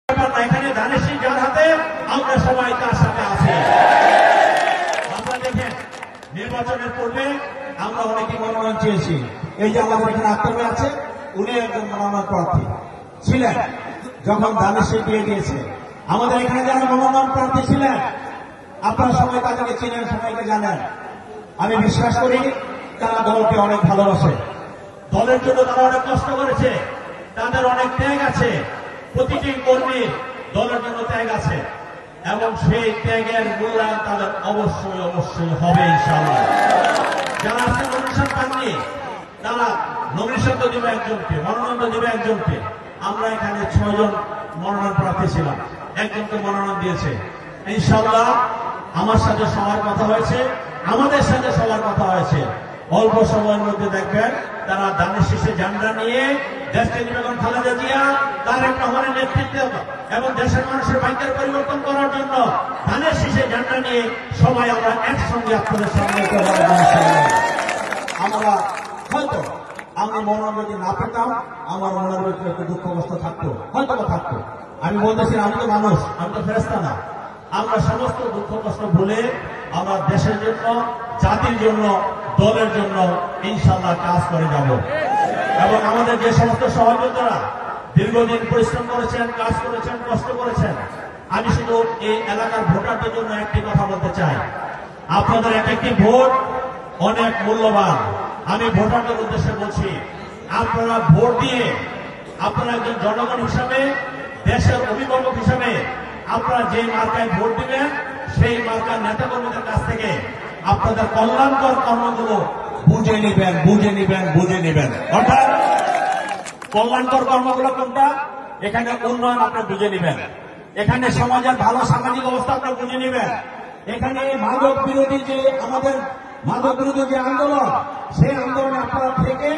এখানে ধানেশী যার হাতে আমরা সবাই তার সাথে আছি। আপনারা দেখেন নির্বাচনের পূর্বে আমরা অনেকে মনোনয়ন চেয়েছি। এই যে আমাদের এখানে আক্রমে আছে, উনি একজন মনোনয়ন প্রার্থী ছিলেন যখন ধানেশী দিয়ে দিয়েছে। আমাদের এখানে যারা মনোনয়ন প্রার্থী ছিলেন আপনারা সবাই তাদেরকে চিনেন, সবাইকে জানেন। আমি বিশ্বাস করি তারা দলকে অনেক ভালোবাসে, দলের জন্য তারা অনেক কষ্ট করেছে, তাদের অনেক ত্যাগ আছে। প্রতিটি কর্মীর দলের জন্য ত্যাগ আছে এবং সেই ত্যাগের মূল্যায়ন তাদের অবশ্যই অবশ্যই হবে ইনশাআল্লাহ। যারা আজকে নমিনেশন পাননি তারা নমিনেশন তো দেবে একজনকে, মনোনয়ন তো দেবে একজনকে। আমরা এখানে 6 জন মনোনয়ন প্রার্থী ছিলাম, একজনকে মনোনয়ন দিয়েছে। ইনশাআল্লাহ আমার সাথে সবার কথা হয়েছে, আমাদের সাথে সবার কথা হয়েছে। অল্প সময়ের মধ্যে দেখবেন তারা ধানের শীষে ঝান্ডা নিয়ে দেশকে বেগম খালেদা জিয়া তারেক রহমানের নেতৃত্বে এবং দেশের মানুষের ভাগ্যের পরিবর্তন করার জন্য ধানের শীষে ঝান্ডা নিয়ে সবাই আমরা একসঙ্গে আপনাদের সামনে আমরা হয়তো আমি মনোনয়ন যদি না পেতাম আমার মনের ভিতরে একটু দুঃখ কষ্ট থাকতো, হয়তো থাকতো। আমি বলতেছি আমি তো মানুষ, আমি তো ফেরেশতা না। আমরা সমস্ত দুঃখ কষ্ট ভুলে আমরা দেশের জন্য, জাতির জন্য, দলের জন্য ইনশাআল্লাহ কাজ করে যাব। এবং আমাদের যে সমস্ত সহযোদ্ধারা দীর্ঘদিন পরিশ্রম করেছেন, কাজ করেছেন, কষ্ট করেছেন, আমি শুধু এই এলাকার ভোটারদের জন্য একটি কথা বলতে চাই, আপনাদের এক একটি ভোট অনেক মূল্যবান। আমি ভোটারদের উদ্দেশ্যে বলছি, আপনারা ভোট দিয়ে আপনারা একজন জনগণ হিসাবে, দেশের অভিভাবক হিসাবে আপনারা যে মার্কায় ভোট দিবেন সেই মার্কার নেতাকর্মীদের কাছ থেকে আপনাদের কল্যাণকর কর্মগুলো বুঝে নিবেন, বুঝে নিবেন, বুঝে নিবেন। অর্থাৎ কল্যাণকর কর্মগুলো কোনটা, এখানে উন্নয়ন আপনি বুঝে নিবেন, এখানে সমাজের ভালো সামাজিক অবস্থা আপনি বুঝে নিবেন, এখানে মাদক বিরোধী যে আমাদের মাদক বিরোধী যে আন্দোলন, সেই আন্দোলনে আপনারা থেকে